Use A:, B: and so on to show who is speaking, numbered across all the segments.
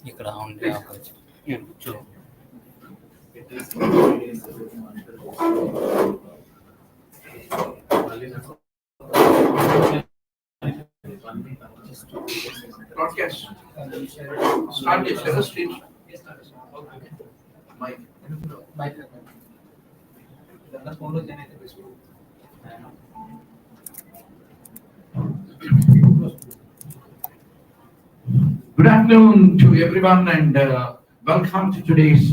A: ఇక్కడ ఉండే అవకాశం.
B: Broadcast. Start the share stream. Good afternoon to everyone and welcome to today's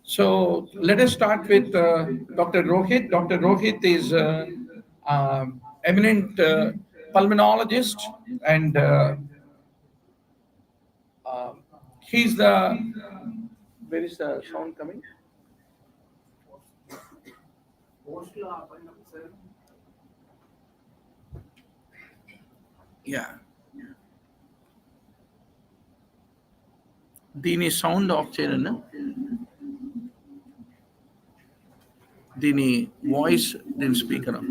B: So let us start with Dr. Rohit. Dr. Rohit is eminent pulmonologist, and he's the. Where is the sound coming? Yeah. దీని sound of చేయండి. దీని voice దీని speaker of.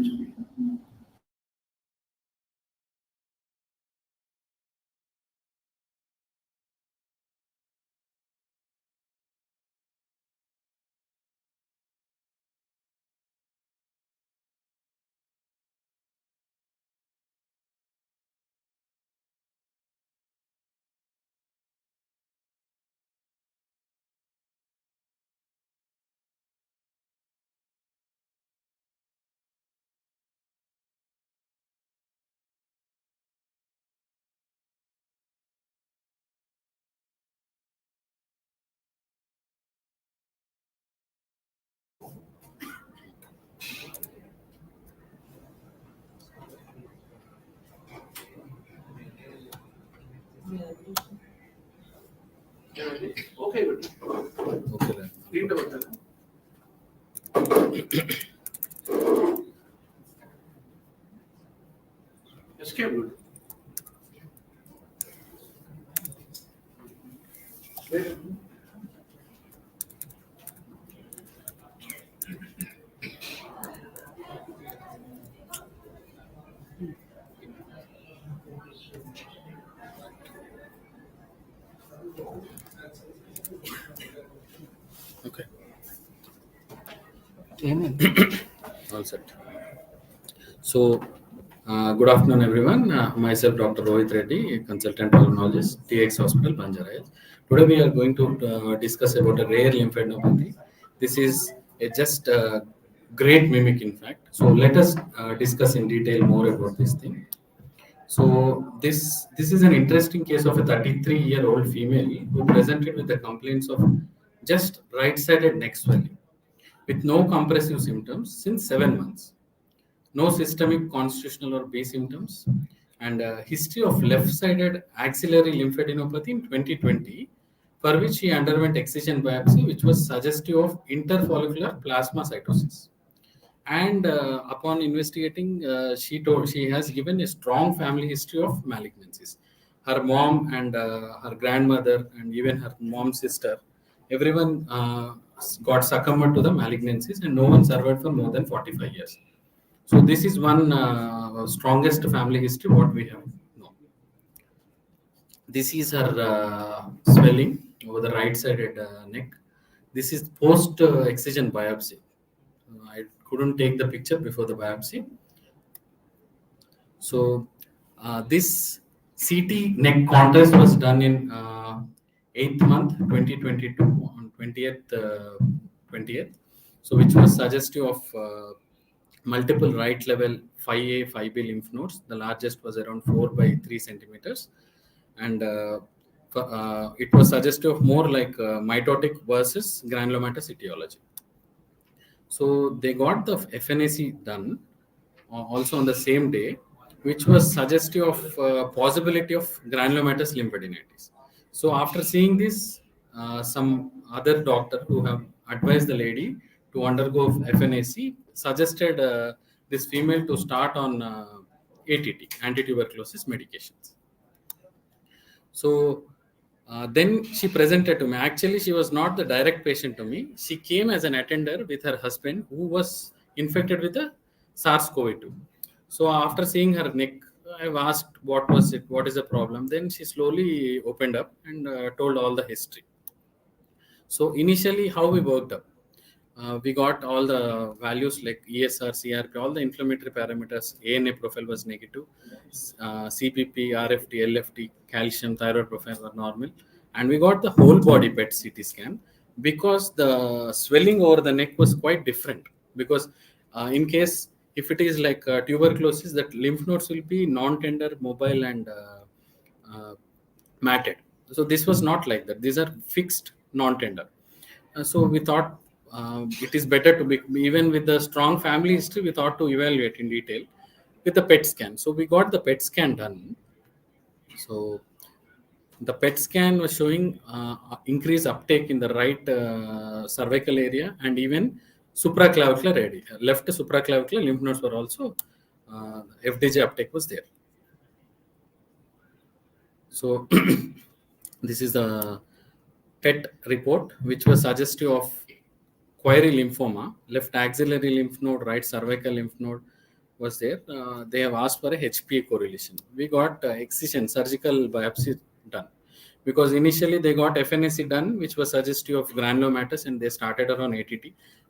B: Okay, good.
A: Okay.
B: Read about that. Escape good.
A: Okay.
C: Amen.
A: All set. So Good afternoon, everyone. Myself, Dr. Rohit Reddy, consultant pulmonologist, TX Hospital, Banjara Hills. Today, we are going to discuss about a rare lymphadenopathy. This is a just great mimic, in fact. So, let us discuss in detail more about this thing. So, this is an interesting case of a 33-year-old female who presented with the complaints of just right-sided neck swelling with no compressive symptoms since 7 months, no systemic constitutional or B symptoms, and a history of left-sided axillary lymphadenopathy in 2020, for which he underwent excision biopsy, which was suggestive of interfollicular plasmacytosis. And upon investigating, she has given a strong family history of malignancies. Her mom and her grandmother and even her mom's sister, everyone got succumbed to the malignancies, and no one survived for more than 45 years. So this is one strongest family history what we have known. This is her swelling over the right-sided neck. This is post-excision biopsy. I couldn't take the picture before the biopsy. So this CT neck contrast was done in 8th month 2022 on 20th. So which was suggestive of multiple right level 5A, 5B lymph nodes. The largest was around 4 by 3 centimeters, and it was suggestive of more like mitotic versus granulomatous etiology. So they got the FNAC done also on the same day, which was suggestive of possibility of granulomatous lymphadenitis. So after seeing this, some other doctor who have advised the lady to undergo FNAC suggested this female to start on ATT, anti-tuberculosis medications. So then she presented to me. Actually, she was not the direct patient to me. She came as an attender with her husband who was infected with the SARS-CoV-2. So after seeing her neck, I've asked what was it, what is the problem. Then she slowly opened up and told all the history. So initially, how we worked up, we got all the values like ESR, CRP, all the inflammatory parameters. ANA profile was negative, CPP, RFT, LFT, calcium, thyroid profile were normal, and we got the whole body PET CT scan because the swelling over the neck was quite different. Because in case if it is like tuberculosis, that lymph nodes will be non-tender, mobile, and matted. So this was not like that. These are fixed, non-tender. So we thought it is better to be, even with the strong family history, we thought to evaluate in detail with the PET scan. So we got the PET scan done. So the PET scan was showing increased uptake in the right cervical area and even supraclavicular area. Left supraclavicular lymph nodes were also FDG uptake was there. So this is the PET report, which was suggestive of query lymphoma, left axillary lymph node, right cervical lymph node was there. They have asked for a HPA correlation. We got excision, surgical biopsy done. Because initially they got FNAC done, which was suggestive of granulomatous, and they started her on ATT.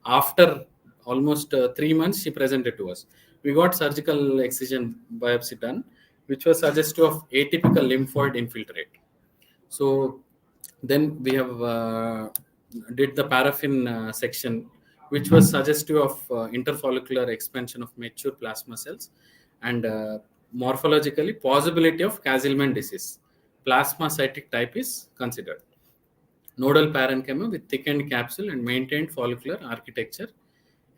A: After almost 3 months, she presented to us. We got surgical excision biopsy done, which was suggestive of atypical lymphoid infiltrate. So then we have did the paraffin section, which was suggestive of interfollicular expansion of mature plasma cells and morphologically possibility of Castleman disease. Plasmacytic type is considered. Nodal parenchyma with thickened capsule and maintained follicular architecture,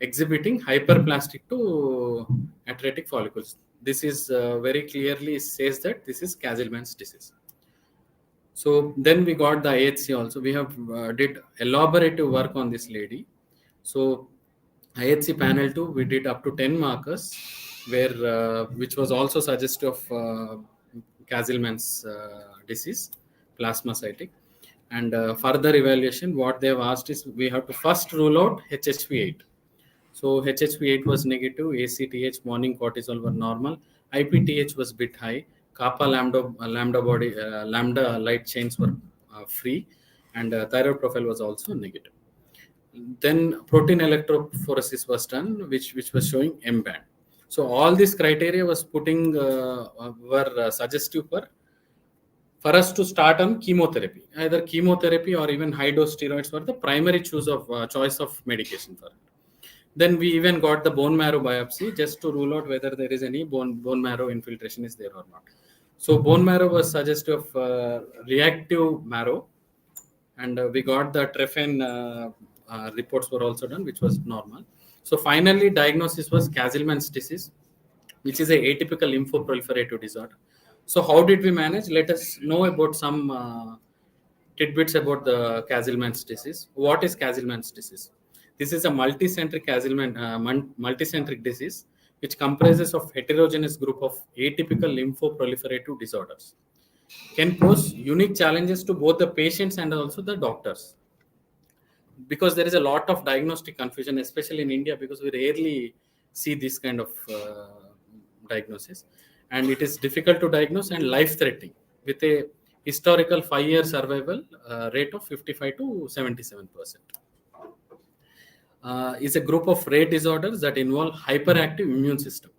A: exhibiting hyperplastic to atretic follicles. This is very clearly says that this is Castleman's disease. So then we got the IHC also. We have did elaborative work on this lady. So IHC panel 2, we did up to 10 markers, where which was also suggestive of Castleman's disease, plasmacytic. And further evaluation, what they have asked is we have to first rule out HHV8. So HHV8 was negative, ACTH, morning cortisol were normal, IPTH was bit high, kappa lambda light chains were free, and thyroid profile was also negative. Then protein electrophoresis was done, which was showing M band. So all these criteria was putting were suggestive for us to start on chemotherapy, either chemotherapy or even high dose steroids were the primary choice of medication for it. Then we even got the bone marrow biopsy just to rule out whether there is any bone marrow infiltration is there or not. So bone marrow was suggestive of reactive marrow, and we got the trephine reports were also done, which was normal. So finally, diagnosis was Castleman's disease, which is a atypical lymphoproliferative disorder. So how did we manage? Let us know about some tidbits about the Castleman's disease. What is Castleman's disease? This is a multicentric disease which comprises of heterogeneous group of atypical lymphoproliferative disorders. Can pose unique challenges to both the patients and also the doctors, because there is a lot of diagnostic confusion, especially in India, because we rarely see this kind of diagnosis, and it is difficult to diagnose and life threatening with a historical 5-year survival rate of 55 to 77%. Is a group of rare disorders that involve hyperactive immune system.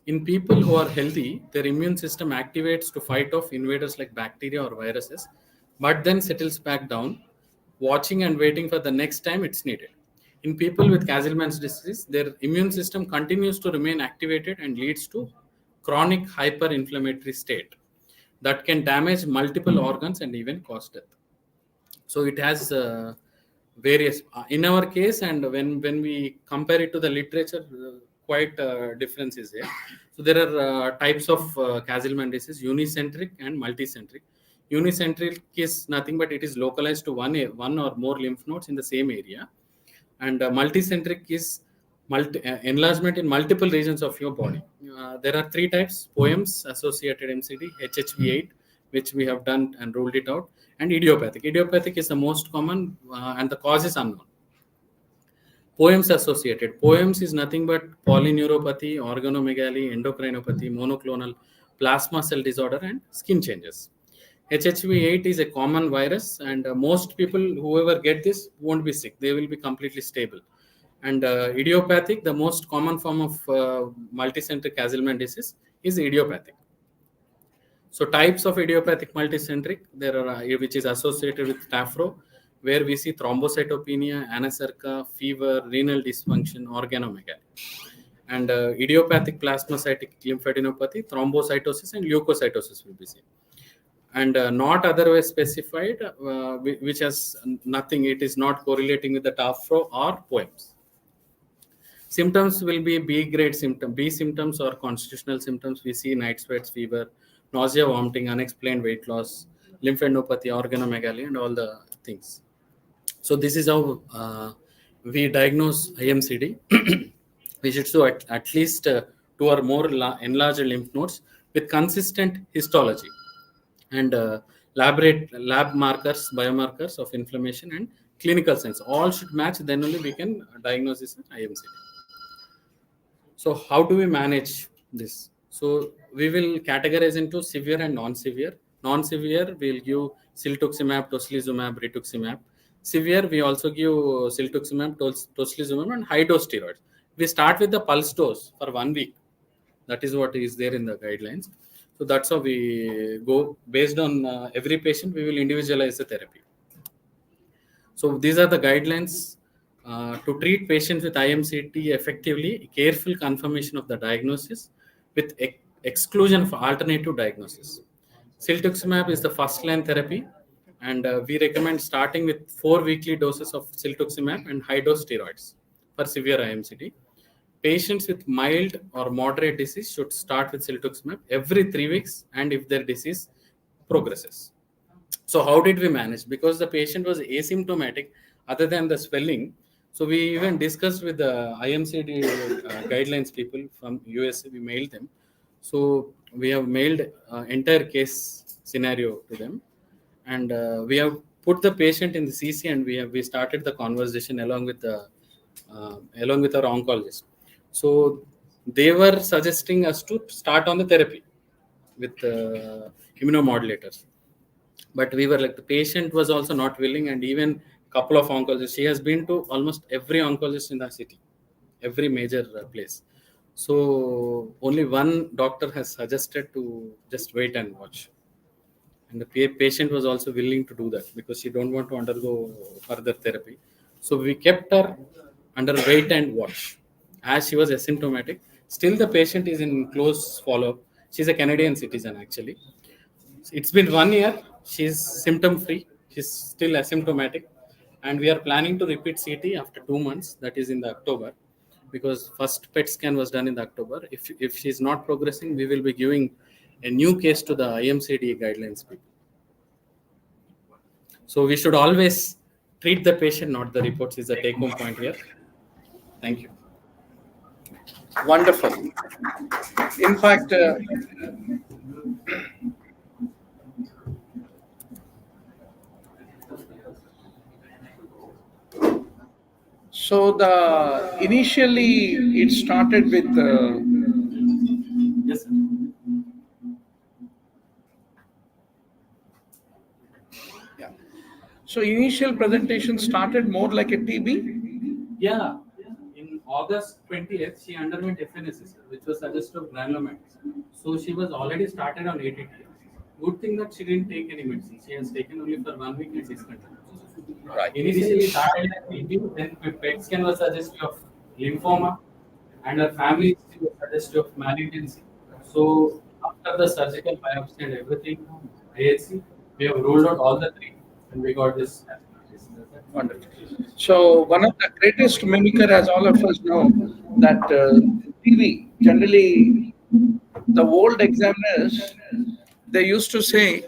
A: In people who are healthy, their immune system activates to fight off invaders like bacteria or viruses, but then settles back down, watching and waiting for the next time it's needed. In people with Castleman's disease, their immune system continues to remain activated and leads to chronic hyperinflammatory state that can damage multiple organs and even cause death. So it has various in our case, and when we compare it to the literature, quite difference is there. So there are types of Castleman disease: unicentric and multicentric. Unicentric is nothing but it is localized to one or more lymph nodes in the same area, and multicentric is enlargement in multiple regions of your body. There are three types: poems associated MCD, HHV8, which we have done and ruled it out, and idiopathic. Idiopathic is the most common, and the cause is unknown. Poems associated. Poems is nothing but polyneuropathy, organomegaly, endocrinopathy, monoclonal plasma cell disorder, and skin changes. HHV8 is a common virus, and most people, whoever get this, won't be sick. They will be completely stable. And idiopathic, the most common form of multicentric Castleman disease, is idiopathic. So types of idiopathic multicentric, there are which is associated with TAFRO, where we see thrombocytopenia, anasarca, fever, renal dysfunction, organomegaly. And idiopathic plasmacytic lymphadenopathy, thrombocytosis, and leukocytosis will be seen. And not otherwise specified, which has nothing, it is not correlating with the TAFRO or poems. Symptoms will be B grade symptom. B symptoms or constitutional symptoms. We see night sweats, fever, nausea, vomiting, unexplained weight loss, lymphadenopathy, organomegaly, and all the things. So this is how we diagnose IMCD. We should show at least 2 or more enlarged lymph nodes with consistent histology and lab markers, biomarkers of inflammation, and clinical signs. All should match. Then only we can diagnose this IMCD. So how do we manage this? So we will categorize into severe and non-severe. Non-severe, we'll give siltuximab, tocilizumab, rituximab. Severe, we also give siltuximab, tocilizumab, and high-dose steroids. We start with the pulse dose for 1 week. That is what is there in the guidelines. So that's how we go. Based on every patient, we will individualize the therapy. So these are the guidelines to treat patients with IMCT effectively. Careful confirmation of the diagnosis with exclusion of alternative diagnosis. Siltuximab is the first line therapy, and we recommend starting with 4 weekly doses of siltuximab and high dose steroids for severe IMCT. Patients with mild or moderate disease should start with siltuximab every 3 weeks, and if their disease progresses. So how did we manage? Because the patient was asymptomatic other than the swelling. So we even discussed with the IMCD guidelines people from USA. We mailed them. So we have mailed entire case scenario to them, and we have put the patient in the CC, and we started the conversation along with our oncologist. So they were suggesting us to start on the therapy with immunomodulators, but we were like, the patient was also not willing, and even couple of oncologists, she has been to almost every oncologist in the city, every major place. So only one doctor has suggested to just wait and watch, and the patient was also willing to do that because she don't want to undergo further therapy. So we kept her under wait and watch as she was asymptomatic. Still, the patient is in close follow-up. She's a Canadian citizen actually. It's been 1 year. She's symptom free. She's still asymptomatic, and we are planning to repeat CT after 2 months. That is in the October, because first PET scan was done in the October. If she's not progressing, we will be giving a new case to the IMCD guidelines people. So we should always treat the patient, not the reports. Is the take home point here. Thank you.
B: Wonderful. In fact, so the initially it started with
A: Yes, sir.
B: yeah. So initial presentation started more like a TB.
A: Yeah, in August 20th, she underwent FNSS, which was suggestive of granulomatous. So she was already started on ATT. Good thing that she didn't take any medicine. She has taken only for 1 week and discontinued.
B: Right.
A: Initially started at TB, then PET scan was suggestive of lymphoma, and her family history was suggestive of malignancy. So after the surgical biopsy and everything, IHC, we have ruled out all the three, and we got this.
B: Wonderful. So one of the greatest mimicker, as all of us know, that TB generally the old examiners they used to say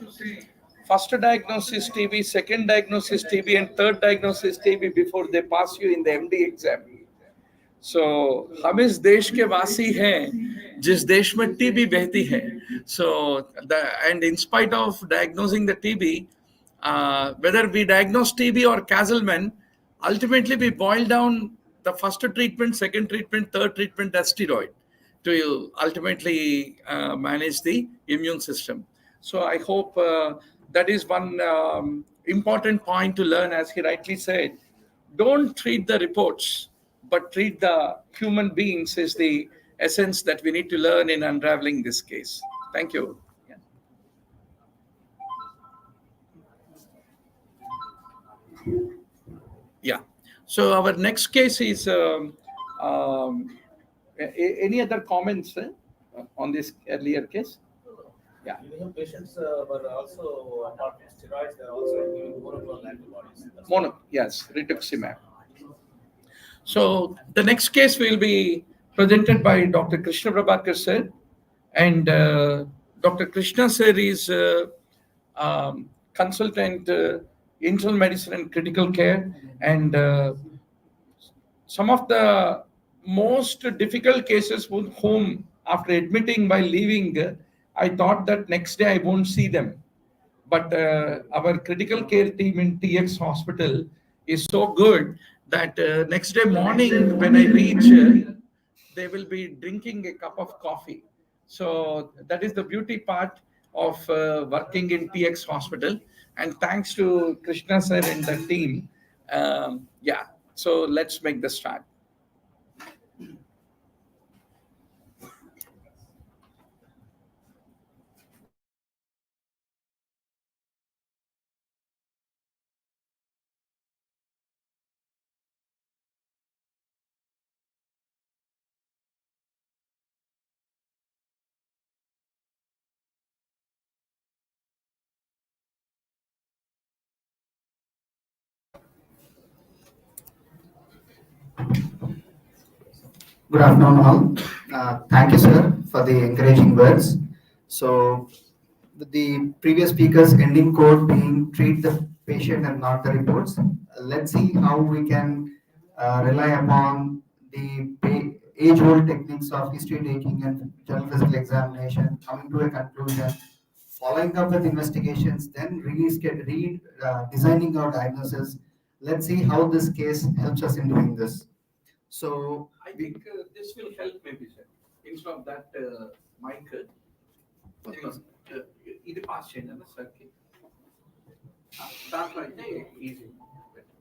B: first diagnosis TB, second diagnosis TB, and third diagnosis TB before they pass you in the MD exam. सो हम इस देश के वासी हैं जिस देश में TB बहती है so and in spite of diagnosing the TB whether we diagnose TB or Castleman, ultimately we boil down the first treatment, second treatment, third treatment as steroid to ultimately manage the immune system. So I hope that is one important point to learn, as he rightly said. Don't treat the reports, but treat the human beings is the essence that we need to learn in unraveling this case. Thank you. Yeah. So our next case is any other comments on this earlier case? Yeah.
C: Patients were also, apart from steroids, they are also giving monoclonal antibodies.
B: Yes, rituximab. So the next case will be presented by Dr. Krishna Prabhakar sir, and Dr. Krishna sir is consultant internal medicine and critical care, and some of the most difficult cases with whom after admitting by leaving, I thought that next day I won't see them. But our critical care team in TX hospital is so good that next day morning when I reach, they will be drinking a cup of coffee. So that is the beauty part of working in TX hospital. And thanks to Krishna sir and the team. Yeah, so let's make the start.
D: Good afternoon, all. Thank you, sir, for the encouraging words. So, with the previous speaker's ending quote being treat the patient and not the reports, let's see how we can rely upon the age-old techniques of history taking and general physical examination, coming to a conclusion, following up with investigations, then designing our diagnosis. Let's see how this case helps us in doing this. So,
B: I think this will help maybe, sir. Instead of that mic, ఇది pass చేయండి అన్న సార్కి దాంట్లో అయితే easy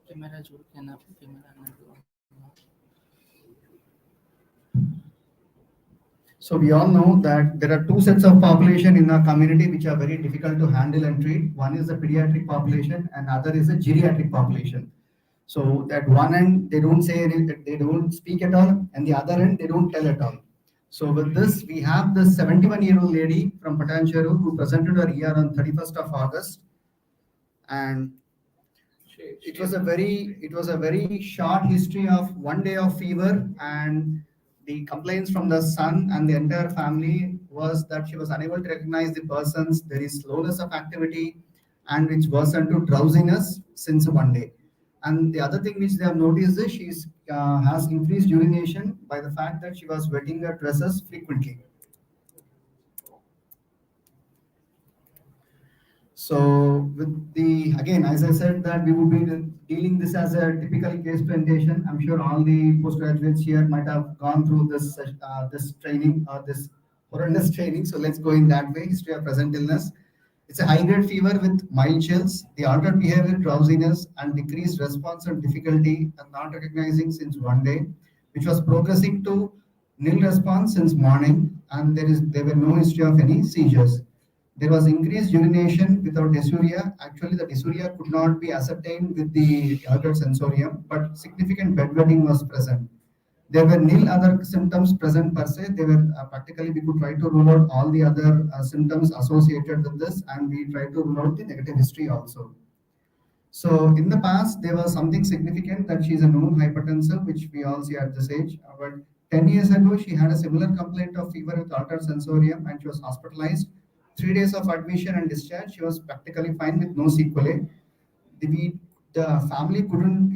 E: camera చూడు camera అన్నట్టు
D: So we all know that there are two sets of population in our community which are very difficult to handle and treat. One is the pediatric population and other is the geriatric population. So at one end, they don't say any, they don't speak at all, and the other end, they don't tell at all. So with this, we have this 71-year-old lady from Patancheru who presented her ER on 31st of August, and it was a very short history of 1 day of fever, and the complaints from the son and the entire family was that she was unable to recognize the persons. There is slowness of activity, and which worsened to drowsiness since 1 day. And the other thing which they have noticed is she has increased urination by the fact that she was wetting her dresses frequently. So with the, again, as I said that we would be dealing this as a typical case presentation. I'm sure all the postgraduates here might have gone through this training or this horrendous training. So let's go in that way. History of present illness. It's a high-grade fever with mild chills, the altered behavior, drowsiness, and decreased response and difficulty and not recognizing since 1 day, which was progressing to nil response since morning, and there were no history of any seizures. There was increased urination without dysuria. Actually, the dysuria could not be ascertained with the altered sensorium, but significant bedwetting was present. There were nil other symptoms present per se. They were practically we could try to rule out all the other symptoms associated with this, and we tried to rule out the negative history also. So in the past, there was something significant that she is a known hypertensive, which we all see at this age. But 10 years ago, she had a similar complaint of fever with altered sensorium, and she was hospitalized. 3 days of admission and discharge, she was practically fine with no sequelae. The family couldn't,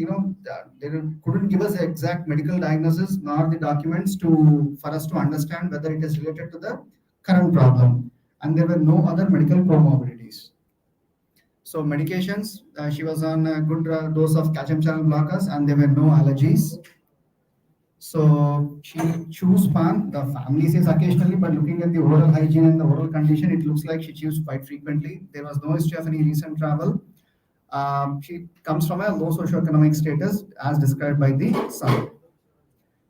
D: they couldn't give us the exact medical diagnosis nor the documents for us to understand whether it is related to the current problem. And there were no other medical comorbidities. So medications, she was on a good dose of calcium channel blockers, and there were no allergies. So she chews pan. The family says occasionally, but looking at the oral hygiene and the oral condition, it looks like she chews quite frequently. There was no history of any recent travel. She comes from a low socioeconomic status, as described by the son.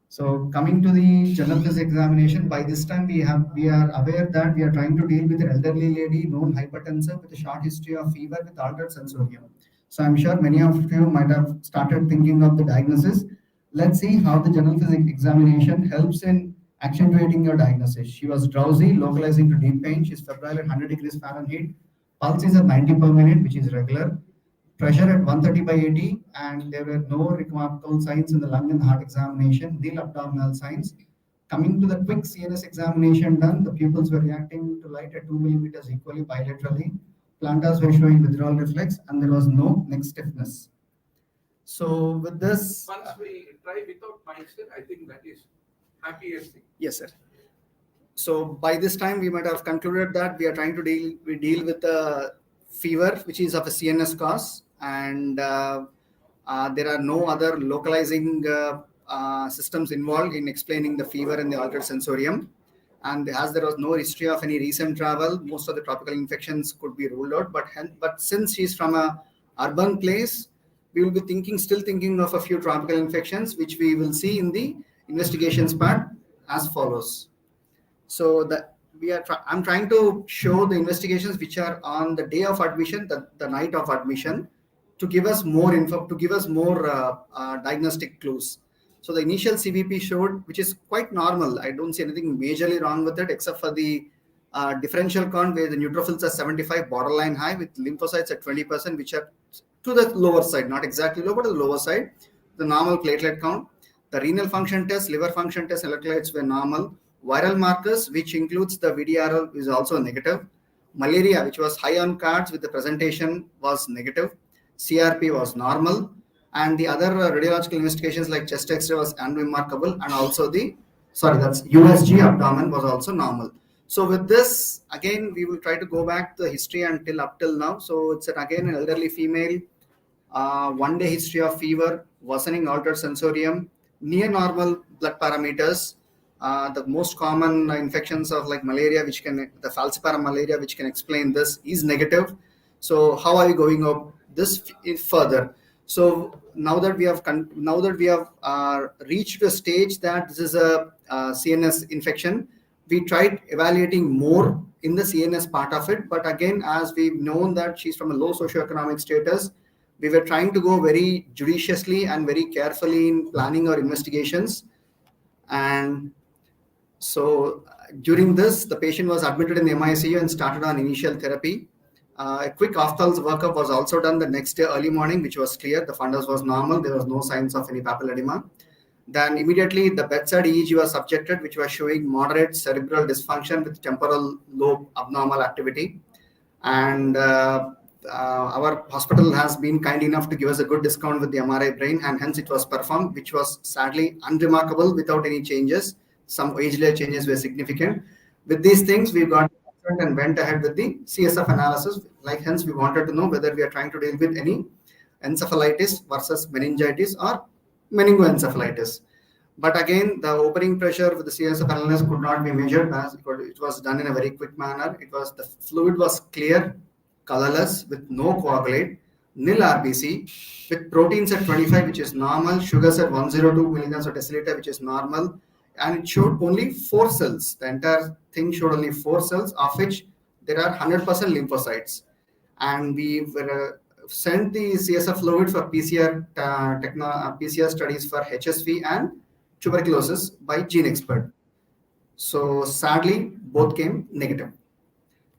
D: So coming to the general physics examination, by this time we are aware that we are trying to deal with an elderly lady, known hypertensive, with a short history of fever with altered sensorium. So I'm sure many of you might have started thinking of the diagnosis. Let's see how the general physics examination helps in accentuating your diagnosis. She was drowsy, localizing to deep pain. She's febrile at 100 degrees Fahrenheit. Pulse is at 90 per minute, which is regular. Pressure at 130/80, and there were no remarkable signs in the lung and heart examination, nil abdominal signs. Coming to the quick CNS examination done, the pupils were reacting to light at 2 millimeters equally bilaterally. Plantars were showing withdrawal reflex, and there was no neck stiffness. So with this,
B: Once we try without mindset, I think that is happiest thing.
D: yes, sir. So by this time, we might have concluded that we are trying to deal with a fever, which is of a CNS cause, and there are no other localizing systems involved in explaining the fever and the altered sensorium. And as there was no history of any recent travel, most of the tropical infections could be ruled out. But since she's from a urban place, we will be still thinking of a few tropical infections, which we will see in the investigations part as follows. So I'm trying to show the investigations which are on the day of admission, the night of admission, to give us more info, to give us more diagnostic clues. So the initial CBP showed, which is quite normal. I don't see anything majorly wrong with it, except for the differential count where the neutrophils are 75, borderline high, with lymphocytes at 20%, which are to the lower side, not exactly low, but the lower side. The normal platelet count. The renal function test, liver function test, electrolytes were normal. Viral markers, which includes the VDRL, is also negative. Malaria, which was high on cards with the presentation, was negative. CRP was normal. And the other radiological investigations like chest X-ray was unremarkable. And also that's USG abdomen was also normal. So with this, again, we will try to go back to the history up till now. So it's again an elderly female, 1 day history of fever, worsening altered sensorium, near normal blood parameters. The most common infections of like malaria, the falciparum malaria, which can explain this, is negative. So how are we going up this further? So now that we have reached a stage that this is a CNS infection, We tried evaluating more in the CNS part of it, but again, as we've known that she's from a low socioeconomic status, we were trying to go very judiciously and very carefully in planning our investigations. And so during this, the patient was admitted in the MICU and started on initial therapy. A quick off-pulse workup was also done the next day early morning, which was clear. The fundus was normal. There was no signs of any papilledema. Then immediately the bedside EEG was subjected, which was showing moderate cerebral dysfunction with temporal lobe abnormal activity. And our hospital has been kind enough to give us a good discount with the MRI brain, and hence it was performed, which was sadly unremarkable without any changes. Some age-related changes were significant. With these things, we got and went ahead with the CSF analysis. Like hence, we wanted to know whether we are trying to deal with any encephalitis versus meningitis or meningoencephalitis. But again, the opening pressure with the CSF analysis could not be measured as it was done in a very quick manner. The fluid was clear, colorless, with no coagulate, nil RBC, with proteins at 25, which is normal, sugars at 102 milligrams per deciliter, which is normal, and it showed only 4 cells. The entire thing showed only 4 cells, of which there are 100% lymphocytes. And we were sent the CSF fluid for PCR studies for HSV and tuberculosis by gene expert. So sadly, both came negative.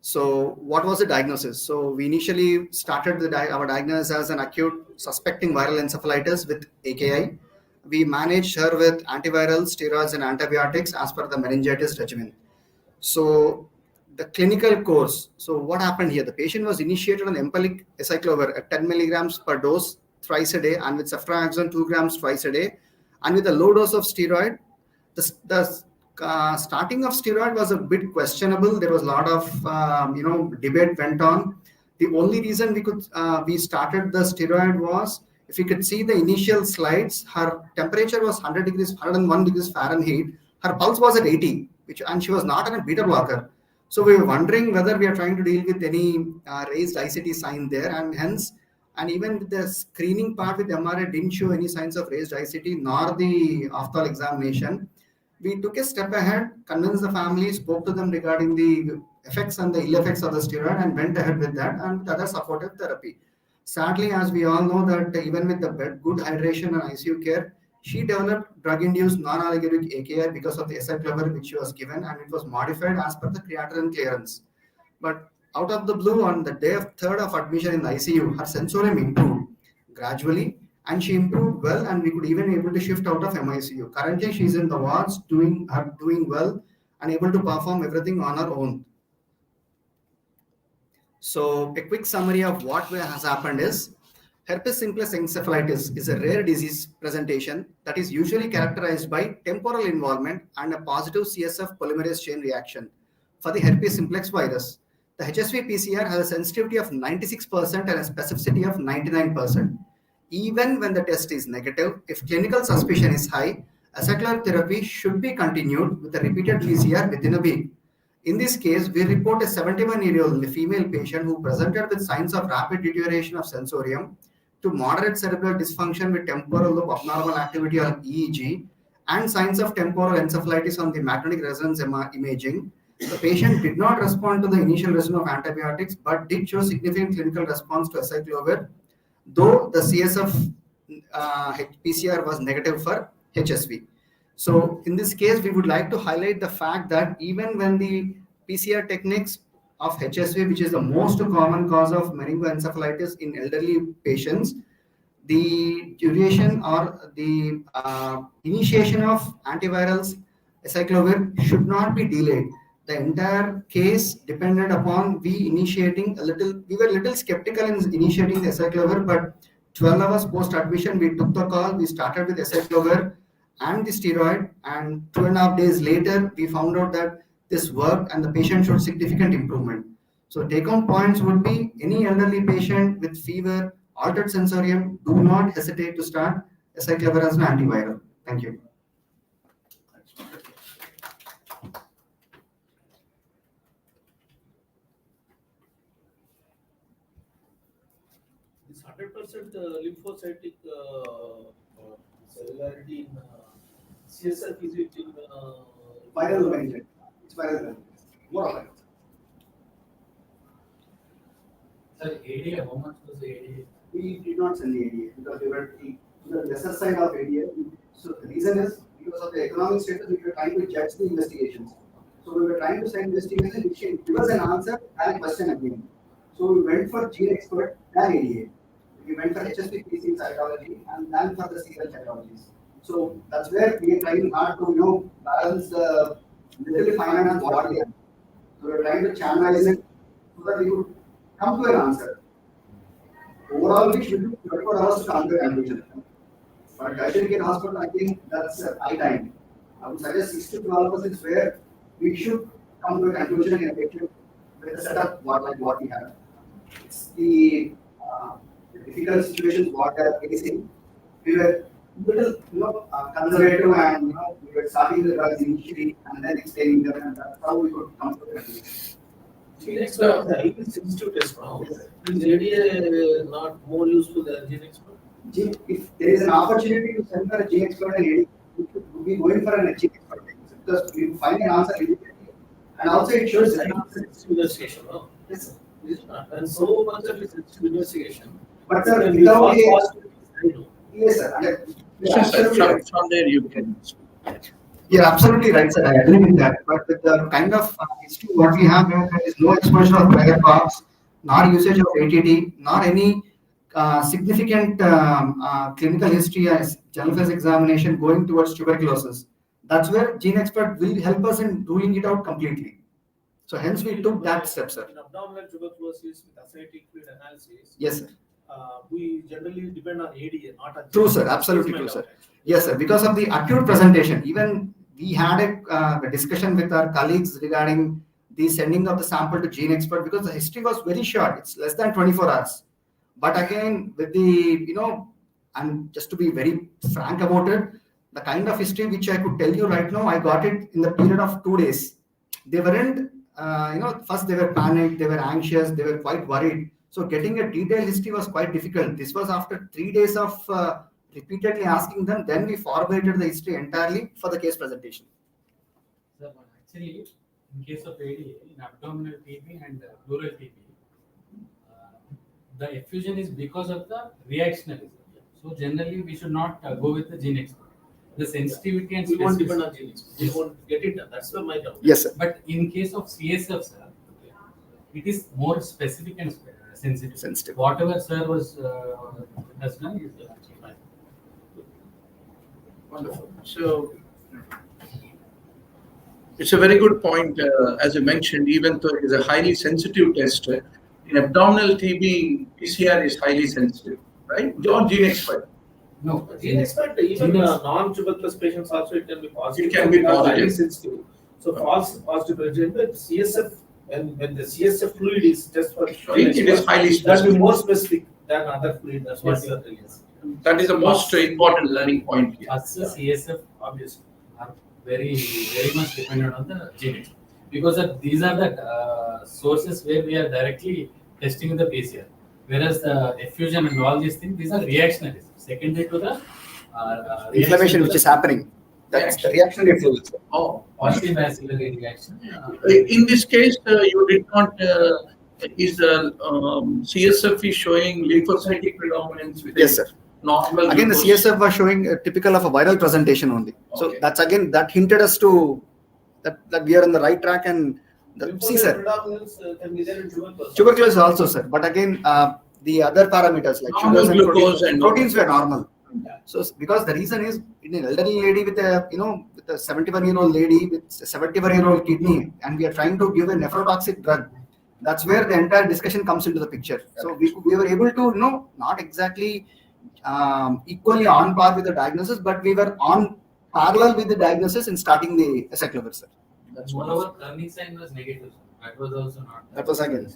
D: So what was the diagnosis? So we initially started our diagnosis as an acute suspecting viral encephalitis with AKI. We managed her with antivirals, steroids, and antibiotics as per the meningitis regimen. So the clinical course. So what happened here? The patient was initiated on empalic acyclovir at 10 milligrams per dose thrice a day, and with ceftriaxone 2 grams twice a day, and with a low dose of steroid. The starting of steroid was a bit questionable. There was a lot of debate went on. The only reason we started the steroid was, if you could see the initial slides, her temperature was 101 degrees Fahrenheit. Her pulse was at 80, and she was not on a beta blocker. So we were wondering whether we are trying to deal with any raised ICT sign there, and hence, and even with the screening part with MRI didn't show any signs of raised ICT nor the off-call examination. We took a step ahead, convinced the family, spoke to them regarding the effects and the ill effects of the steroid, and went ahead with that and with other supportive therapy. Sadly, as we all know, that even with the good hydration and ICU care, she developed drug-induced non-allergenic AKI because of the acyclovir which she was given, and it was modified as per the creatinine clearance. But out of the blue, on the day of third of admission in the ICU, her sensorium improved gradually, and she improved well, and we could even able to shift out of MICU. Currently, she's in the wards doing well and able to perform everything on her own. So a quick summary of what has happened is, herpes simplex encephalitis is a rare disease presentation that is usually characterized by temporal involvement and a positive CSF polymerase chain reaction for the herpes simplex virus. The HSV PCR has a sensitivity of 96% and a specificity of 99%. Even when the test is negative, if clinical suspicion is high, acyclovir therapy should be continued with a repeated PCR within a week. In this case, we report a 71-year-old female patient who presented with signs of rapid deterioration of sensorium to moderate cerebral dysfunction with temporal lobe abnormal activity on EEG and signs of temporal encephalitis on the magnetic resonance imaging. The patient did not respond to the initial regimen of antibiotics but did show significant clinical response to acyclovir, though the CSF PCR was negative for HSV. So in this case, we would like to highlight the fact that even when the PCR techniques of HSV, which is the most common cause of meningoencephalitis in elderly patients, the duration or the initiation of antivirals, acyclovir, should not be delayed. The entire case depended upon we were a little skeptical in initiating the acyclovir, but 12 hours post admission, we took the call. We started with acyclovir and the steroid, and 2.5 days later, we found out that this worked and the patient showed significant improvement. So take-home points would be, any elderly patient with fever, altered sensorium, do not hesitate to start acyclovir as an antiviral. Thank you.
C: This 100% lymphocytic cellularity in CSF, is it in
D: Viral meningitis. it's viral well. More of it.
A: Sir, ADA, how much was the ADA?
D: We did not send the ADA because we were to the lesser side of ADA. So the reason is because of the economic status, we were trying to judge the investigations. So we were trying to send investigation which can give us an answer and a question again. So we went for gene expert and ADA. We went for HSP-PC in cytology and then for the serial cytologies. So that's where we are trying hard to balance the literally finance what we have. So we're trying to channelize it so that we could come to an answer. Overall, we should do 24 hours to come to a conclusion. For tertiary care hospital, I think that's high time. I would suggest 6 to 12 hours is where we should come to a conclusion and effective with the setup what we have. It's the difficult situations what they are facing. We were little conservative and we were starting the drugs initially and then extending them, and that's how we could come to a conclusion.
C: Gene expert, the highly sensitive test now. Is ADA not more useful than gene expert?
D: If there is an opportunity to send for a gene expert and AD, we should be going for a gene expert because we find an answer immediately, and also it shows
C: Highly sensitive investigation, no?
D: yes, sir.
C: And so much of it is sensitive investigation.
D: But sir,
C: Can be
D: without
C: false
D: a
C: positive, I know.
D: yes, sir. And,
B: Yes, sir. From there you can.
D: you're absolutely right, sir. I agree with that. But with the kind of history what we have, there is no exposure of prior parts, nor usage of ATT, nor any significant clinical history as general phase examination going towards tuberculosis. That's where gene expert will help us in ruling it out completely. So hence we took that step, sir.
C: In abdominal tuberculosis with ascitic fluid analysis,
D: Yes, sir.
C: we generally depend on ADA, not on
D: True,
C: gene
D: sir.
C: expert.
D: Absolutely
C: It's
D: true,
C: my
D: sir.
C: doubt, actually.
D: Yes, sir. Because of the acute presentation, even we had a discussion with our colleagues regarding the sending of the sample to gene expert because the history was very short. It's less than 24 hours. But again, with the, and just to be very frank about it, the kind of history which I could tell you right now, I got it in the period of 2 days. They weren't, first they were panicked, they were anxious, they were quite worried. So getting a detailed history was quite difficult. This was after 3 days of repeatedly asking them, then we formulated the history entirely for the case presentation.
A: Sir, but actually, in case of ADA, in abdominal TB and pleural TB, the effusion is because of the reactionarism. So generally, we should not go with the gene expert. The sensitivity and
C: We won't depend
A: specificity.
C: on gene expert. We won't get it done. That's the my doubt.
D: Yes, sir.
A: But in case of CSF, sir, it is more specific and sensitive.
D: Sensitive.
A: Whatever sir was has done is actually fine.
B: Wonderful. So it's a very good point. As you mentioned, even though it is a highly sensitive test, in abdominal TB, PCR is highly sensitive, right? Not gene expert.
A: No,
C: Gene expert, even
A: Gene ex-
C: non-tuberculous patients also it can be positive.
B: It can be
C: because
B: positive.
C: highly sensitive. So false positive reagent, but CSF when the CSF fluid is just for
B: It is highly
C: that be
B: specific.
C: more specific than other fluid. That's what
A: Yes.
C: you are telling us.
B: That is the most important learning point here.
A: us CSF obviously are very much dependent on the gene expert because these are the sources where we are directly testing the PCR. Whereas the effusion and all these things, these are reactionary, secondary to the
D: Inflammation which is happening. That's the reactionary fluid.
B: Oh,
A: positive bacillary reaction.
B: in this case, you did not. Is the CSF is showing lymphocytic predominance with
D: Yes, sir.
B: normal?
D: Again, the
B: glucose?
D: CSF was showing typical of a viral presentation only. So
B: Okay.
D: that's again that hinted us to that we are on the right track and see, sir.
C: Predominance can be there in tuberculosis.
D: Tuberculosis also, sir. But again, the other parameters like
B: Normal
D: sugars and
B: glucose and
D: proteins were normal.
C: Yeah.
D: So because the reason is in an elderly lady with a with a 71-year-old lady with a 71-year-old kidney, and we are trying to give a nephrotoxic drug. That's where the entire discussion comes into the picture. So we were able to not exactly equally on par with the diagnosis, but we were on parallel with the diagnosis in starting the aceclofir, sir.
B: That's
A: Moreover, Kernig sign was negative. That was also not.
D: That was again.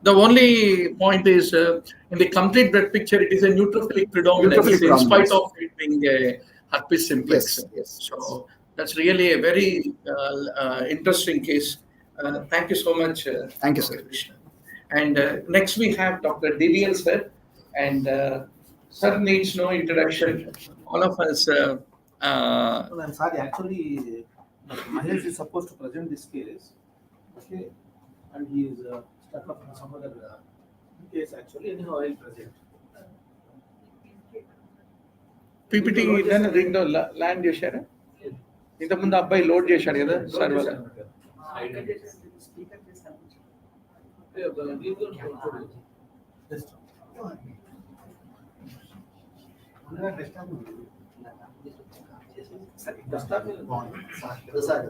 B: The only point is in the complete blood picture, it is a neutrophilic predominance
D: Neutrophilic
B: in spite
D: predominance.
B: of it being a herpes simplex.
D: Yes.
B: So that's really a very interesting case. Thank you so much.
D: Thank you, sir.
B: Dr. Krishna. And next we have Dr. DVL sir, and sir needs no introduction. All of us.
C: No, I'm sorry. Actually, Mahesh is supposed to present this case, okay, and he is stuck up in some other case actually. Anyhow, I'll present.
B: PPT దీంట్లో land చేశారా? ఇంతకుముందు అబ్బాయి load చేశాడు కదా server.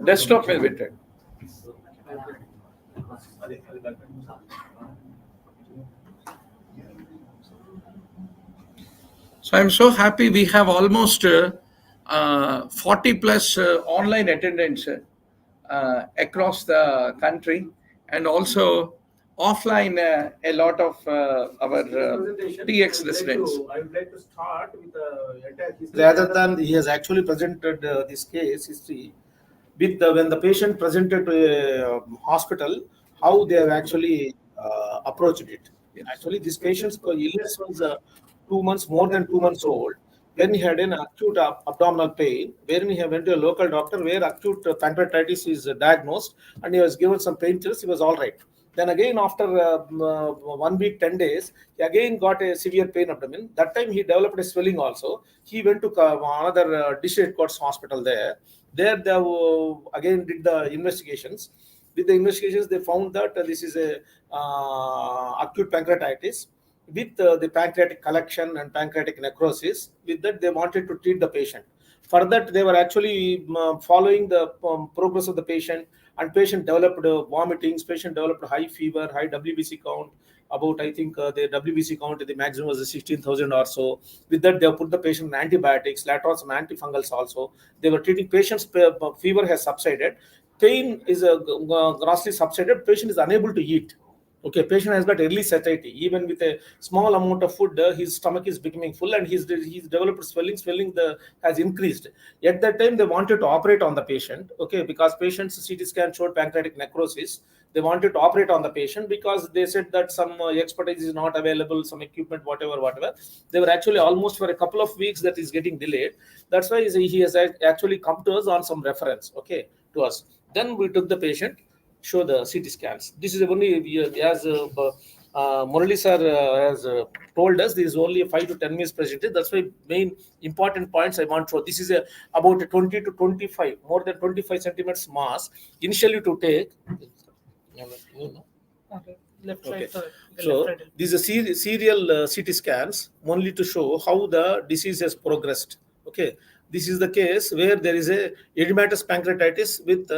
B: Desktop మీద పెట్టాడు. So I'm so happy we have almost 40 plus online attendance across the country, and also offline a lot of our TX residents.
C: I would like to start with the entire history.
E: Rather than he has actually presented this case history with when the patient presented to a hospital, how they have actually approached it. Actually, this patient's illness was 2 months, more than 2 months old, when he had an acute abdominal pain, wherein he went to a local doctor where acute pancreatitis is diagnosed, and he was given some painkillers. He was all right. Then again, after 1 week, 10 days, he again got a severe pain abdomen. That time he developed a swelling also. He went to another district headquarters hospital there. There they again did the investigations. With the investigations, they found that this is a acute pancreatitis with the pancreatic collection and pancreatic necrosis. With that, they wanted to treat the patient. For that, they were actually following the progress of the patient, and patient developed vomitings, patient developed high fever, high WBC count. About, I think, the WBC count, the maximum was 16,000 or so. With that, they put the patient on antibiotics, later on some antifungals also. They were treating patients, fever has subsided, pain is grossly subsided, patient is unable to eat. Okay, patient has got early satiety. Even with a small amount of food, his stomach is becoming full, and he's developed swelling. Swelling has increased. At that time, they wanted to operate on the patient. Okay, because patient's CT scan showed pancreatic necrosis. They wanted to operate on the patient because they said that some expertise is not available, some equipment, whatever. They were actually almost for a couple of weeks that is getting delayed. That's why he has actually come to us on some reference. Okay, to us. Then we took the patient, show the CT scans. This is only, as Murali sir has told us, this is only a 5 to 10 minutes presentation. That's why main important points I want to show. This is about 20 to 25, more than 25 centimeters mass. Initially to take.
F: Left,
E: Okay.
F: right, third.
E: So
F: Left, right.
E: these are serial CT scans only to show how the disease has progressed. Okay, this is the case where there is a edematous pancreatitis with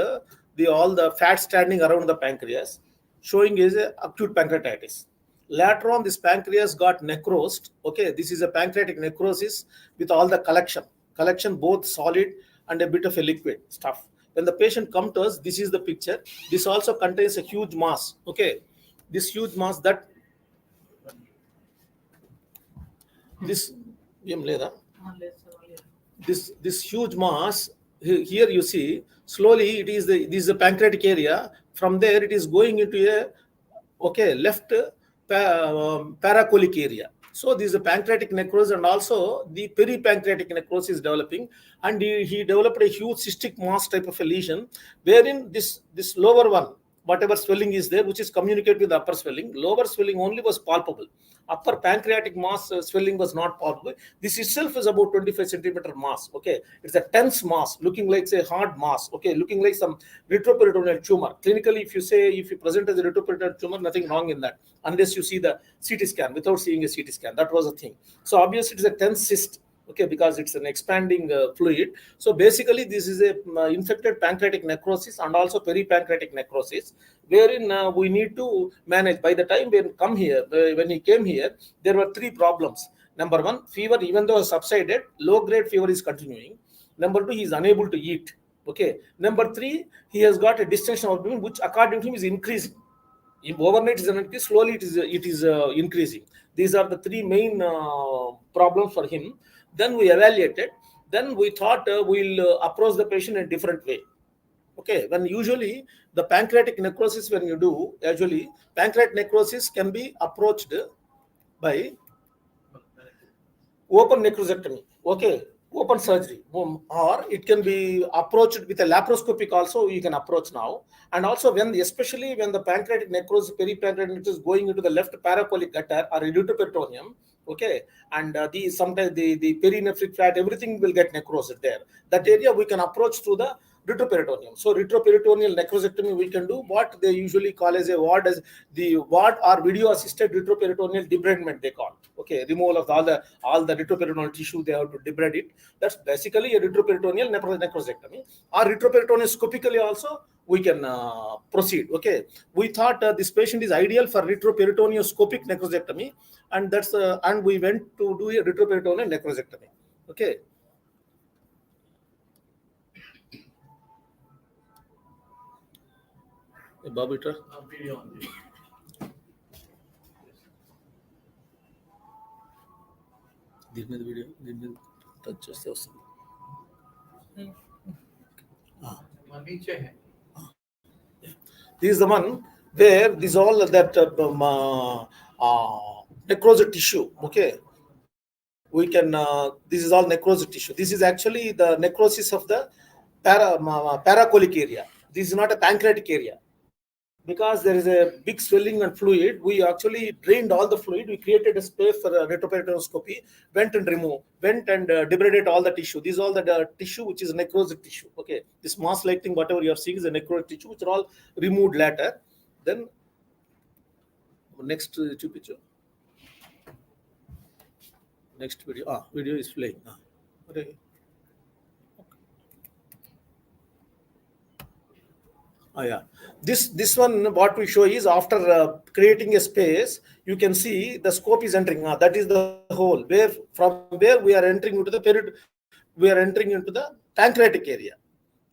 E: all the fat standing around the pancreas, showing is a acute pancreatitis. Later on, this pancreas got necrosed. Okay, this is a pancreatic necrosis with all the collection both solid and a bit of a liquid stuff. When the patient comes to us, this is the picture. This also contains a huge mass. Okay, this huge mass that this this huge mass here you see slowly it is this is the pancreatic area. From there it is going into a left paracolic area. So this is a pancreatic necrosis, and also the peripancreatic necrosis is developing, and he developed a huge cystic mass type of a lesion, wherein this lower one, whatever swelling is there, which is communicated with the upper swelling, lower swelling only was palpable. Upper pancreatic mass swelling was not palpable. This itself is about 25 centimeter mass. Okay, it's a tense mass, looking like a hard mass. Okay, looking like some retroperitoneal tumor. Clinically, if you present as a retroperitoneal tumor, nothing wrong in that, unless you see the CT scan. Without seeing a CT scan, that was a thing. So obviously, it is a tense cyst. Okay, because it's an expanding fluid. So basically, this is a infected pancreatic necrosis and also peripancreatic necrosis, wherein we need to manage. By the time when he came here, there were 3 problems. Number 1, fever, even though subsided, low grade fever is continuing. Number 2, he is unable to eat. Okay. Number 3, he has got a distension of abdomen, which according to him is increasing. Overnight is increasing, slowly it is increasing. These are the 3 main problems for him. Then we evaluated. Then we thought we'll approach the patient in a different way. Okay, when usually the pancreatic necrosis, when you do, usually pancreatic necrosis can be approached by open necrosectomy. Okay, open surgery, or it can be approached with a laparoscopic also. You can approach now. And also especially when the pancreatic necrosis, peripancreatic necrosis is going into the left paracolic gutter or retroperitoneum, okay, and sometimes the perinephric fat, everything will get necrosis there. That area we can approach through the retroperitoneum. So retroperitoneal necrosectomy we can do what they usually call as a ward, as the ward or video assisted retroperitoneal debridement they call. Okay, removal of all the retroperitoneal tissue, they have to debride it. That's basically a retroperitoneal necrosectomy. Or retroperitoneal scopically also we can proceed. Okay, we thought this patient is ideal for retroperitoneal scopic necrosectomy, and that's and we went to do a retroperitoneal necrosectomy. Okay. Babu,
C: Video on this.
E: give me the video. Give me touch yourself. This is the one where this all that necrosis tissue. Okay, we can. This is all necrosis tissue. This is actually the necrosis of the paracolic area. This is not a pancreatic area. Because there is a big swelling and fluid, we actually drained all the fluid. We created a space for retroperitoneoscopy, went and debrided all the tissue. This is all the tissue which is necrosis tissue. Okay, this mass-like thing, whatever you are seeing, is a necrosis tissue, which are all removed later. Then next picture. Next video. Video is playing. Okay. Yeah, this one what we show is after creating a space, you can see the scope is entering. That is the hole where from where we are entering into the pancreatic area.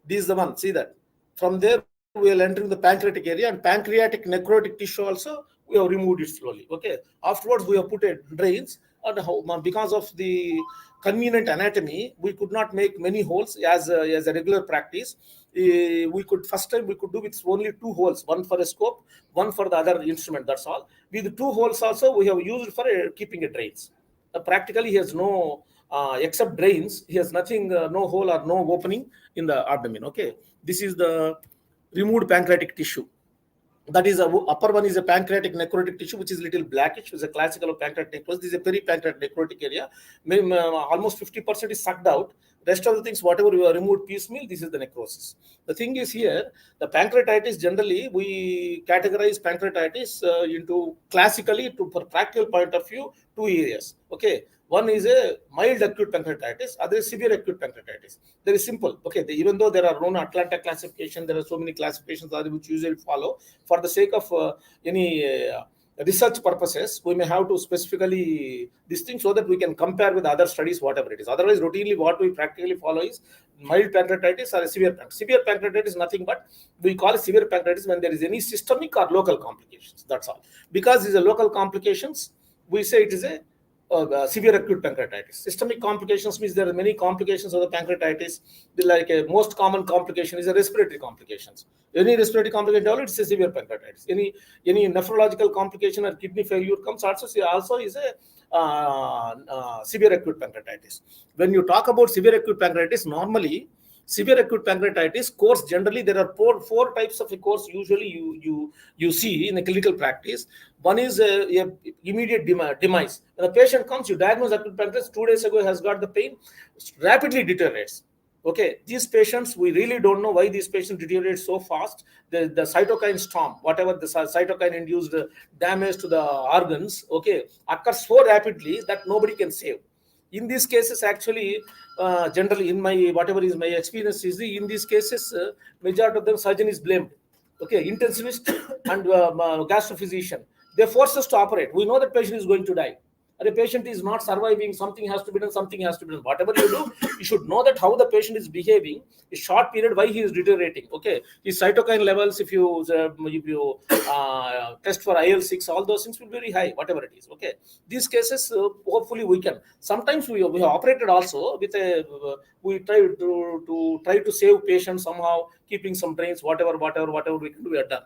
E: This is the one. See that from there we are entering the pancreatic area, and pancreatic necrotic tissue also we have removed it slowly. Okay. Afterwards we have put a drains, and because of the convenient anatomy, we could not make many holes as a regular practice. We could do with only 2 holes, one for a scope, one for the other instrument. That's all. With the 2 holes also we have used for keeping a drains. Practically he has no except drains. He has nothing, no hole or no opening in the abdomen. Okay, this is the removed pancreatic tissue. That is upper one is a pancreatic necrotic tissue, which is little blackish. It's a classical of pancreatic necrosis. This is a peripancreatic necrotic area. Almost 50% is sucked out. Rest of the things, whatever we have removed piecemeal, this is the necrosis. The thing is here, the pancreatitis, generally we categorize pancreatitis into classically, for practical point of view, 2 areas. Okay. One is a mild acute pancreatitis, other is severe acute pancreatitis. Very simple. Okay, even though there are no Atlanta classification, there are so many classifications which usually follow. For the sake of any research purposes, we may have to specifically this thing so that we can compare with other studies, whatever it is. Otherwise, routinely what we practically follow is mild pancreatitis or a severe pancreatitis. Severe pancreatitis is nothing but we call it severe pancreatitis when there is any systemic or local complications. That's all. Because these are local complications, we say it is a severe acute pancreatitis. Systemic complications means there are many complications of the pancreatitis. Like a most common complication is a respiratory complications. Any respiratory complication, it's a severe pancreatitis. Any nephrological complication or kidney failure comes also is a severe acute pancreatitis. When you talk about severe acute pancreatitis, normally severe acute pancreatitis course, generally there are four types of a course usually you see in a clinical practice. One is a immediate demise. When the patient comes, you diagnose acute pancreatitis, 2 days ago has got the pain, rapidly deteriorates. Okay, these patients, we really don't know why these patients deteriorate so fast. The cytokine storm, whatever the cytokine induced damage to the organs, okay, occurs so rapidly that nobody can save. In these cases, actually, generally, in my whatever is my experience is in these cases, majority of them surgeon is blamed. Okay, intensivist and gastrophysician, they force us to operate. We know that patient is going to die. The patient is not surviving, something has to be done, whatever you do, you should know that how the patient is behaving, a short period, why he is deteriorating. Okay, his cytokine levels, if you test for IL-6, all those things will be very high, whatever it is. Okay, these cases, hopefully we can. Sometimes we have operated also with we try to save patients somehow, keeping some drains, whatever we can do, we are done.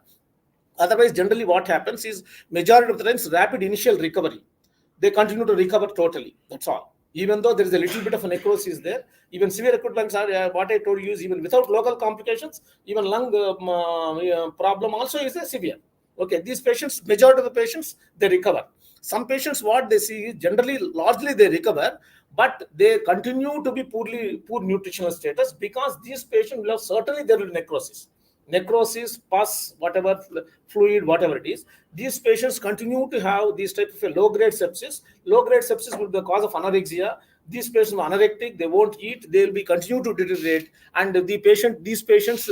E: Otherwise, generally what happens is majority of the times rapid initial recovery. They continue to recover totally. That's all. Even though there is a little bit of a necrosis there, even severe acute lungs are what I told you is even without local complications, even lung problem also is a severe. Okay, these patients, majority of the patients, they recover. Some patients, what they see is generally, largely they recover, but they continue to be poor nutritional status, because these patients will have, certainly there will be necrosis, pus, whatever fluid, whatever it is. These patients continue to have these type of a low-grade sepsis. Low-grade sepsis will be the cause of anorexia. These patients are anorectic, they won't eat, they will be continue to deteriorate, and these patients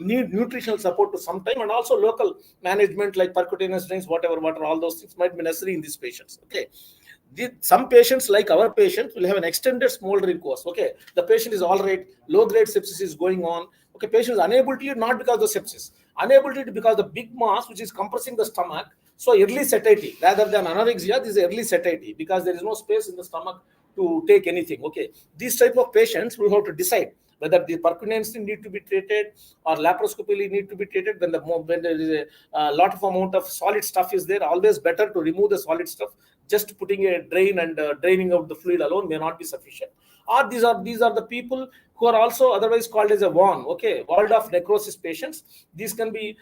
E: need nutritional support to some time, and also local management like percutaneous drains, whatever, all those things might be necessary in these patients. Okay. Some patients, like our patients, will have an extended smoldering course. Okay, the patient is all right, low grade sepsis is going on. Okay, patient is unable to eat, not because of the sepsis, unable to eat because the big mass which is compressing the stomach. So early satiety rather than anorexia, this is early satiety, because there is no space in the stomach to take anything. Okay, these type of patients we have to decide whether the percutaneous need to be treated or laparoscopically need to be treated. When there is a lot of amount of solid stuff is there, always better to remove the solid stuff. Just putting a drain and draining out the fluid alone may not be sufficient. Or these are the people who are also otherwise called as a WAN, okay, walled off necrosis patients. These can be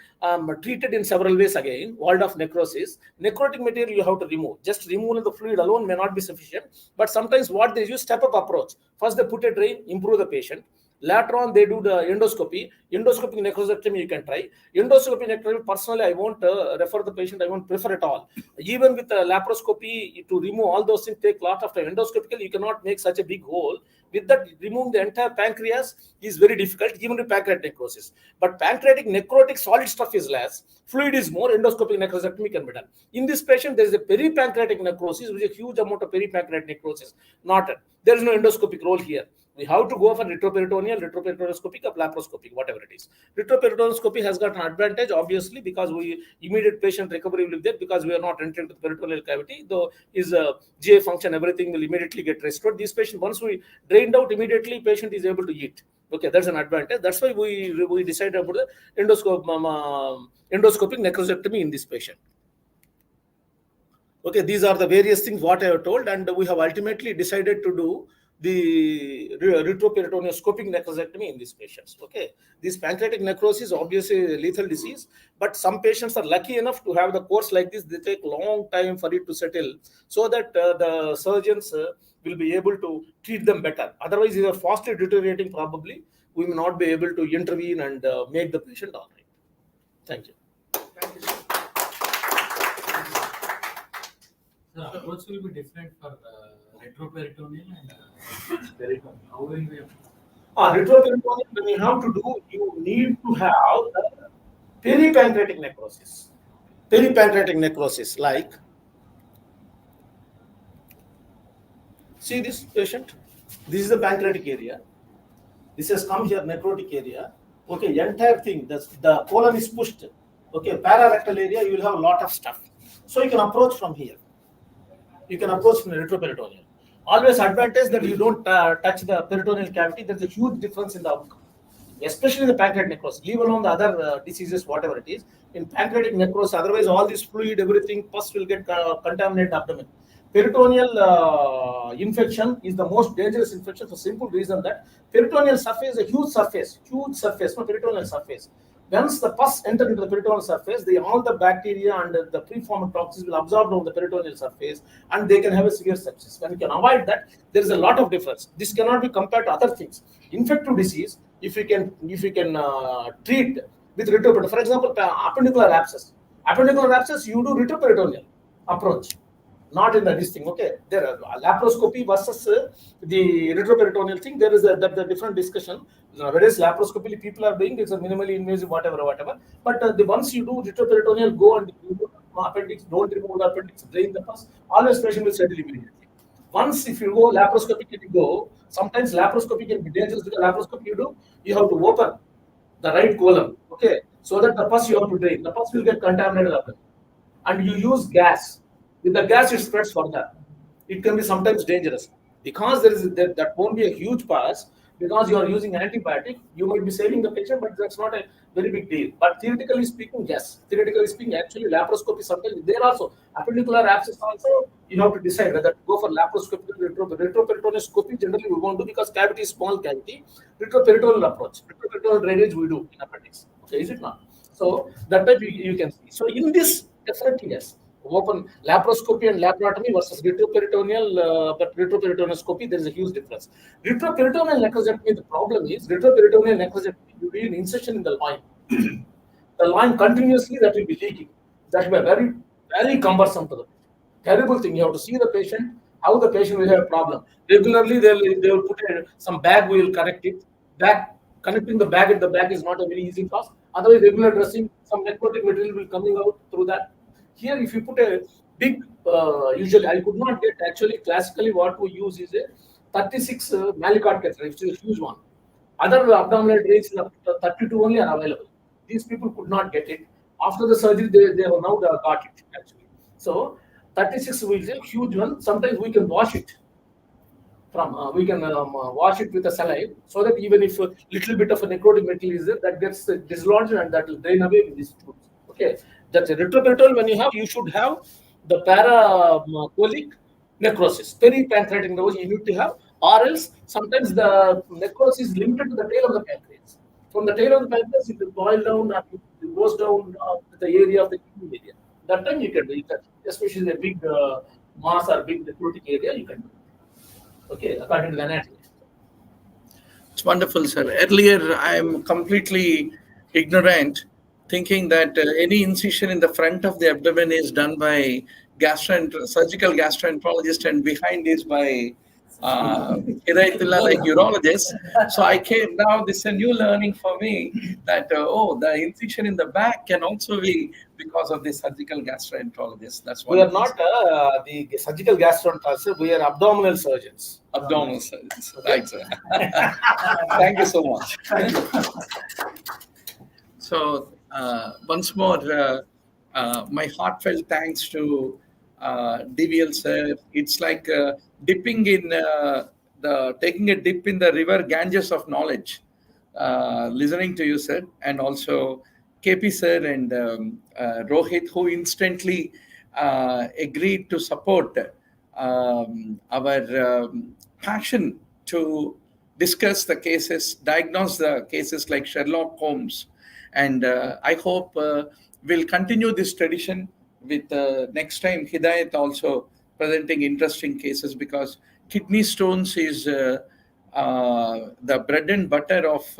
E: treated in several ways. Again, walled off necrosis, necrotic material you have to remove. Just removing the fluid alone may not be sufficient, but sometimes what they use, step up approach. First they put a drain, improve the patient. Later on, they do the endoscopy. Endoscopic necrosectomy you can try. Endoscopic necrosectomy, personally, I won't refer the patient. I won't prefer at all. Even with laparoscopy, to remove all those things take a lot of time. Endoscopically, you cannot make such a big hole. With that, removing the entire pancreas is very difficult, even with pancreatic necrosis. But pancreatic necrotic solid stuff is less, fluid is more. Endoscopic necrosectomy can be done. In this patient, there is a peripancreatic necrosis, which is a huge amount of peripancreatic necrosis. There is no endoscopic role here. We have to go for retroperitoneal, retroperitoneoscopic, or laparoscopic, whatever it is. Retroperitoneoscopy has got an advantage, obviously, because we immediate patient recovery will be there, because we are not entering the peritoneal cavity. Though his GA function, everything will immediately get restored. These patients, once we drained out immediately, patient is able to eat. Okay, that's an advantage. That's why we decided about the endoscopic necrosectomy in this patient. Okay, these are the various things what I have told, and we have ultimately decided to do the retroperitoneoscopic necrosectomy in these patients. Okay, this pancreatic necrosis obviously a lethal disease, but some patients are lucky enough to have the course like this. They take long time for it to settle, so that the surgeons will be able to treat them better. Otherwise, they are fastly deteriorating. Probably we may not be able to intervene and make the patient all right. Thank you.
A: The approach will be different for retroperitoneal and peritoneal. How will we?
E: Retroperitoneal, when you have to do, you need to have peripancreatic necrosis. Peripancreatic necrosis, like, see this patient, this is the pancreatic area. This has come here, necrotic area. Okay, entire thing, the colon is pushed. Okay, pararectal area, you will have a lot of stuff. So you can approach from here. You can approach from the retroperitoneal. Always advantage that you don't touch the peritoneal cavity. There's a huge difference in the outcome, especially the pancreatic necrosis. Leave alone the other diseases, whatever it is. In pancreatic necrosis, otherwise all this fluid, everything, pus will get contaminate abdomen. Peritoneal infection is the most dangerous infection for simple reason that peritoneal surface is a huge surface, no, peritoneal surface. Once the pus enter into the peritoneal surface, all the bacteria and the preformed toxins will absorb on the peritoneal surface, and they can have a severe sepsis. When you can avoid that, there is a lot of difference. This cannot be compared to other things. Infective disease, if you can treat with retroperitoneal, for example, appendicular abscess, you do retroperitoneal approach. Not in this thing. Okay, there are laparoscopy versus the retroperitoneal thing. There is the different discussion. Whereas laparoscopy people are doing, it's a minimally invasive, whatever. But once you do retroperitoneal, go and remove the appendix. Don't remove the appendix. Drain the pus. Always patient will settle immediately. Once if you go laparoscopic, sometimes laparoscopy can be dangerous, because laparoscopy you have to open the right colon. Okay, so that the pus you have to drain. The pus will get contaminated, and you use gas. With the gas, it spreads further. It can be sometimes dangerous, because that won't be a huge pus,
C: because you are using antibiotic, you might be saving the patient, but that's not a very big deal. But theoretically speaking, yes. Theoretically speaking, actually laparoscopy sometimes there also appendicular abscess also you have to decide whether to go for laparoscopy or retroperitoneoscopy. Generally, we won't do because cavity is small cavity. Retroperitoneal approach, retroperitoneal drainage we do in appendix. Okay, is it not? So that type you can see. So in this, definitely yes. Open laparoscopy and laparotomy versus retroperitoneoscopy, there is a huge difference. Retroperitoneal necrosectomy, the problem is retroperitoneal necrosectomy, you do an incision in the loin. The loin continuously that will be leaking. That will be very, very cumbersome to the patient. Terrible thing. You have to see the patient, how the patient will have a problem. Regularly, they will put some bag, we will connect it. Connecting the bag at the back is not a very easy task. Otherwise, regular dressing, some necrotic material will coming out through that. Here, if you put a big, usually I could not get actually classically what we use is a 36 Malicard catheter, which is a huge one. Other abdominal drains up to 32 only are available. These people could not get it. After the surgery, they have now got it actually. So 36 is a huge one. Sometimes we can wash it we can wash it with a saliva, so that even if a little bit of a necrotic material is there, that gets dislodged and that will drain away with these tubes. Okay, that's a retroperitoneal. When you should have the paracolic necrosis, peripancreatic necrosis you need to have, or else sometimes the necrosis is limited to the tail of the pancreas. From the tail of the pancreas, it will boil down and it goes down to the area of the kidney area. That time you can do it, especially the big mass or big necrotic area, you can do it. Okay, according to the anatomy.
B: It's wonderful, sir. Earlier, I'm completely ignorant, thinking that any incision in the front of the abdomen is done by surgical gastroenterologist, and behind is by Hidayatullah, like urologist. So I came now. This is a new learning for me that the incision in the back can also be because of the surgical gastroenterologist. That's
C: We are
B: wonderful.
C: not the surgical gastroenterologist. We are abdominal surgeons.
B: Abdominal surgeons. Right, sir. Thank you so much. So once more, my heartfelt thanks to DVL sir. It's like taking a dip in the river Ganges of knowledge, listening to you, sir, and also KP sir and Rohit, who instantly agreed to support our passion to discuss the cases, diagnose the cases like Sherlock Holmes. And I hope we'll continue this tradition with next time Hidayat also presenting interesting cases, because kidney stones is the bread and butter of,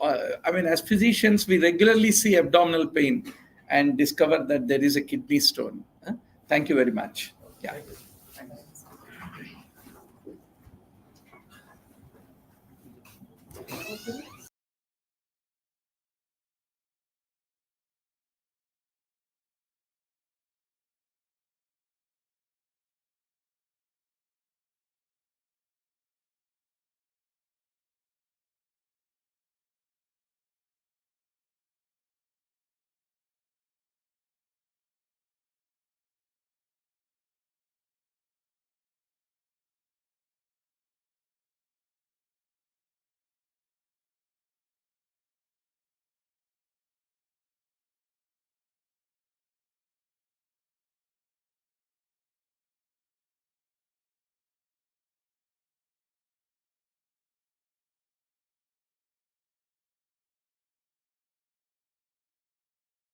B: as physicians, we regularly see abdominal pain and discover that there is a kidney stone. Thank you very much. Yeah.
C: Okay.